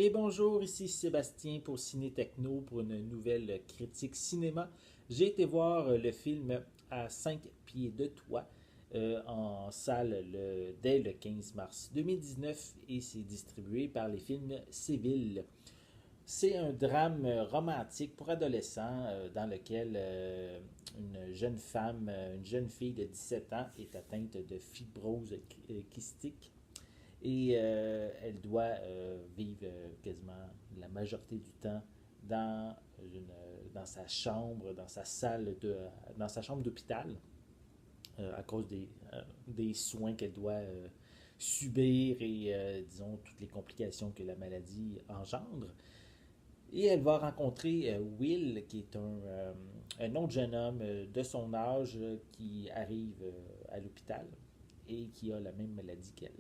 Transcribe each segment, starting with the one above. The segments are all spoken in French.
Et bonjour, ici Sébastien pour Ciné Techno pour une nouvelle critique cinéma. J'ai été voir le film à 5 pieds de toit en salle dès le 15 mars 2019 et c'est distribué par les films Civil. C'est un drame romantique pour adolescents dans lequel une jeune femme, une jeune fille de 17 ans est atteinte de fibrose kystique et elle doit vivre quasiment la majorité du temps dans, dans sa chambre, dans sa salle, dans sa chambre d'hôpital à cause des soins qu'elle doit subir et, disons, toutes les complications que la maladie engendre. Et elle va rencontrer Will, qui est un autre jeune homme de son âge qui arrive à l'hôpital et qui a la même maladie qu'elle.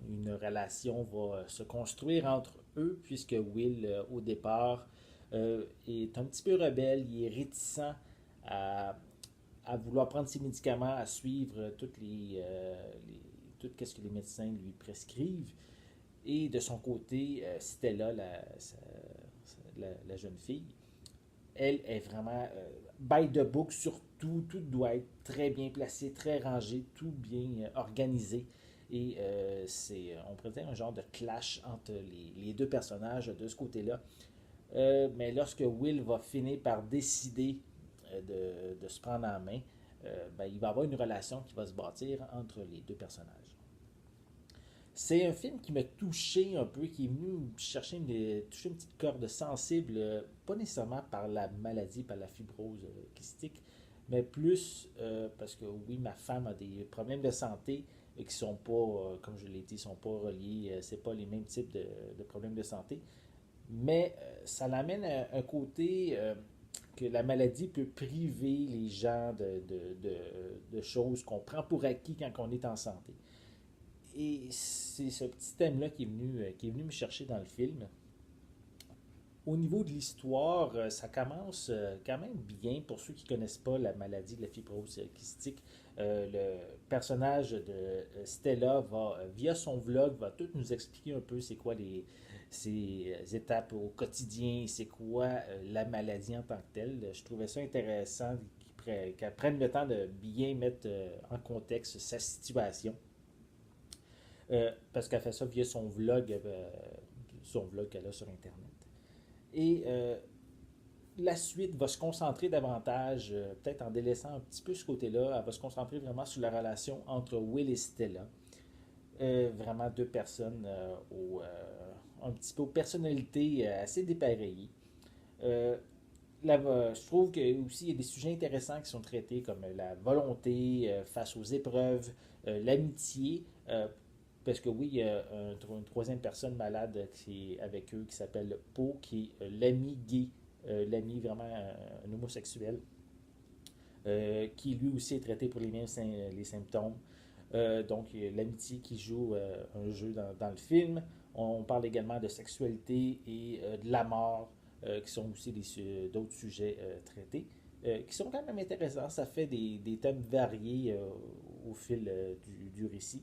Une relation va se construire entre eux, puisque Will, au départ, est un petit peu rebelle, il est réticent à, à vouloir prendre ses médicaments, à suivre tout ce que les médecins lui prescrivent. Et de son côté, Stella, la jeune fille, elle est vraiment by the book sur tout. Tout doit être très bien placé, très rangé, tout bien organisé. Et on pourrait dire un genre de clash entre les deux personnages de ce côté-là. Mais lorsque Will va finir par décider de se prendre en main, ben, il va y avoir une relation qui va se bâtir entre les deux personnages. C'est un film qui m'a touché un peu, qui est venu toucher une petite corde sensible, pas nécessairement par la maladie, par la fibrose kystique, mais plus parce que oui, ma femme a des problèmes de santé qui sont pas, comme je l'ai dit, sont pas reliés, c'est pas les mêmes types de problèmes de santé, mais ça l'amène à un côté que la maladie peut priver les gens de choses qu'on prend pour acquis quand on est en santé. Et c'est ce petit thème-là qui est venu me chercher dans le film. Au niveau de l'histoire, ça commence quand même bien pour ceux qui ne connaissent pas la maladie de la fibrose kystique. Le personnage de Stella va, via son vlog, va tout nous expliquer un peu c'est quoi ses étapes au quotidien, c'est quoi la maladie en tant que telle. Je trouvais ça intéressant qu'elle prenne le temps de bien mettre en contexte sa situation. Parce qu'elle fait ça via son vlog qu'elle a sur Internet. Et la suite va se concentrer davantage, peut-être en délaissant un petit peu ce côté-là, elle va se concentrer vraiment sur la relation entre Will et Stella. Vraiment deux personnes un petit peu aux personnalités assez dépareillées. Euh, je trouve que aussi il y a des sujets intéressants qui sont traités comme la volonté face aux épreuves, l'amitié, parce que oui, il y a une troisième personne malade qui est avec eux qui s'appelle Po, qui est l'ami gay, l'ami vraiment un homosexuel, qui lui aussi est traité pour les mêmes les symptômes. Donc, l'amitié qui joue un jeu dans le film. On parle également de sexualité et de la mort, qui sont aussi d'autres sujets traités, qui sont quand même intéressants. Ça fait des thèmes variés au fil du récit.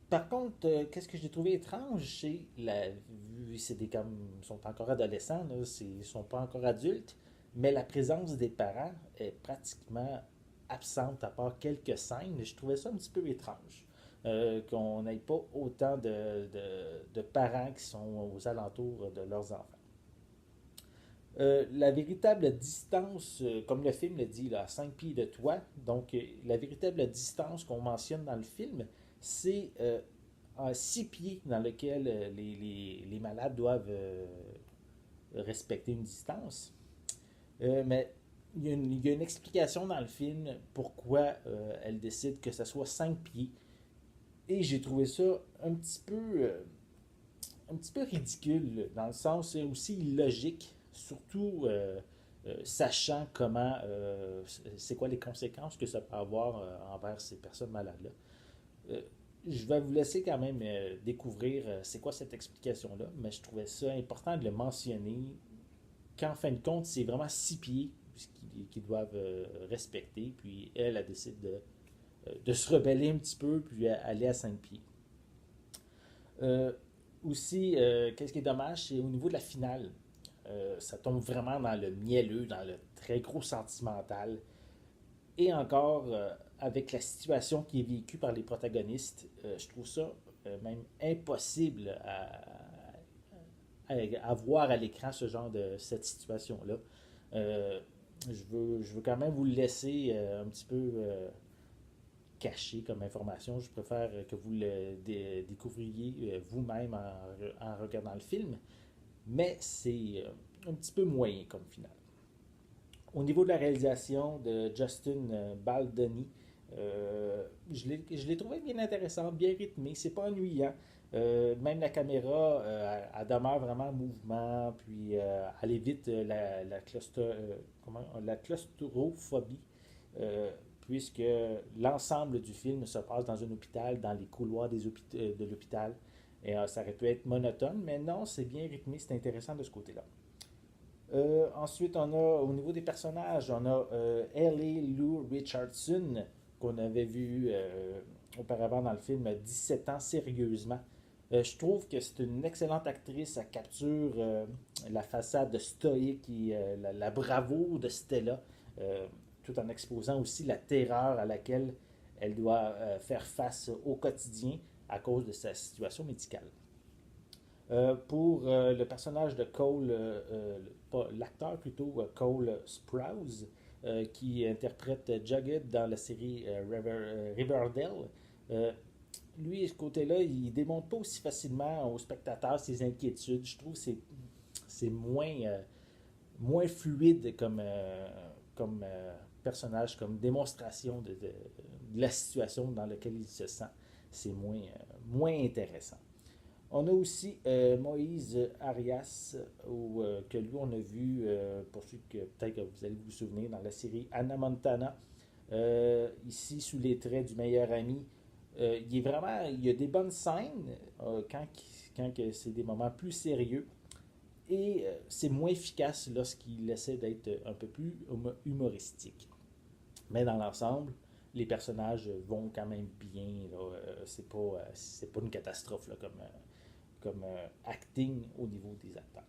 Par contre, qu'est-ce que j'ai trouvé étrange, c'est vu c'est comme ils sont encore adolescents, là, ils sont pas encore adultes, mais la présence des parents est pratiquement absente à part quelques scènes. Je trouvais ça un petit peu étrange. Qu'on n'ait pas autant de parents qui sont aux alentours de leurs enfants. La véritable distance, comme le film le dit, là, à 5 pieds de toi, donc la véritable distance qu'on mentionne dans le film, c'est à 6 pieds dans lequel les malades doivent respecter une distance. Mais il y a une explication dans le film pourquoi elle décide que ce soit 5 pieds. Et j'ai trouvé ça un petit peu ridicule, dans le sens, c'est aussi illogique, surtout sachant c'est quoi les conséquences que ça peut avoir envers ces personnes malades-là. Euh, je vais vous laisser quand même découvrir c'est quoi cette explication-là, mais je trouvais ça important de le mentionner qu'en fin de compte, c'est vraiment 6 pieds qu'ils doivent respecter, puis elle décide de se rebeller un petit peu, puis aller à 5 pieds. Euh, Aussi, qu'est-ce qui est dommage, c'est au niveau de la finale. Ça tombe vraiment dans le mielleux, dans le très gros sentimental. Et encore, avec la situation qui est vécue par les protagonistes, je trouve ça même impossible à voir à l'écran ce genre de cette situation-là. Euh, je veux quand même vous le laisser un petit peu caché comme information. Je préfère que vous le découvriez vous-même en regardant le film, mais c'est un petit peu moyen comme final. Au niveau de la réalisation de Justin Baldoni, je l'ai trouvé bien intéressant, bien rythmé, c'est pas ennuyant. Même la caméra, elle demeure vraiment en mouvement, puis elle évite la claustrophobie, euh, puisque l'ensemble du film se passe dans un hôpital, dans les couloirs de l'hôpital. Et ça aurait pu être monotone, mais non, c'est bien rythmé, c'est intéressant de ce côté-là. Ensuite, on a au niveau des personnages, on a Ellie Lou Richardson, qu'on avait vu auparavant dans le film 17 ans sérieusement. Je trouve que c'est une excellente actrice. Elle capture la façade stoïque et la bravoure de Stella, tout en exposant aussi la terreur à laquelle elle doit faire face au quotidien à cause de sa situation médicale. Pour le personnage de Cole, l'acteur plutôt, Cole Sprouse, qui interprète Jughead dans la série Riverdale, euh, lui, de ce côté-là, il ne démontre pas aussi facilement aux spectateurs ses inquiétudes. Je trouve que c'est moins fluide comme personnage, comme démonstration de la situation dans laquelle il se sent. C'est moins intéressant. On a aussi Moïse Arias, que lui on a vu, pour ceux que peut-être que vous allez vous souvenir, dans la série Anna Montana, ici sous les traits du meilleur ami. Il y a des bonnes scènes quand c'est des moments plus sérieux et c'est moins efficace lorsqu'il essaie d'être un peu plus humoristique. Mais dans l'ensemble, les personnages vont quand même bien. Là. C'est pas une catastrophe là, comme acting au niveau des acteurs.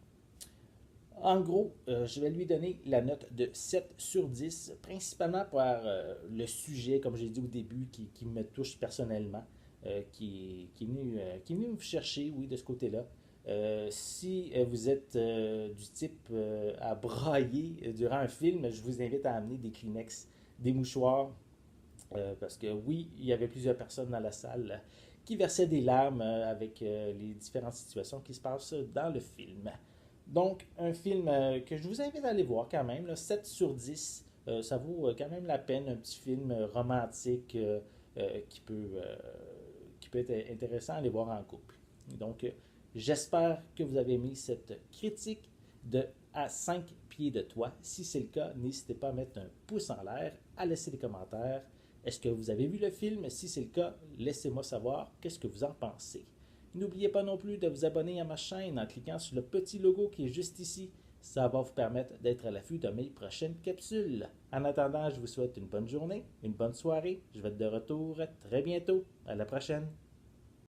En gros, je vais lui donner la note de 7 sur 10, principalement par le sujet, comme j'ai dit au début, qui me touche personnellement, qui est venu me chercher, oui, de ce côté-là. Si vous êtes du type à brailler durant un film, je vous invite à amener des Kleenex, des mouchoirs, parce que oui, il y avait plusieurs personnes dans la salle qui versaient des larmes avec les différentes situations qui se passent dans le film. Donc, un film que je vous invite à aller voir quand même, là, 7 sur 10. Ça vaut quand même la peine, un petit film romantique euh, qui, peut, euh, qui peut être intéressant à aller voir en couple. Donc, j'espère que vous avez aimé cette critique de À 5 pieds de toi. Si c'est le cas, n'hésitez pas à mettre un pouce en l'air, à laisser des commentaires. Est-ce que vous avez vu le film? Si c'est le cas, laissez-moi savoir qu'est-ce que vous en pensez. N'oubliez pas non plus de vous abonner à ma chaîne en cliquant sur le petit logo qui est juste ici. Ça va vous permettre d'être à l'affût de mes prochaines capsules. En attendant, je vous souhaite une bonne journée, une bonne soirée. Je vais être de retour très bientôt. À la prochaine.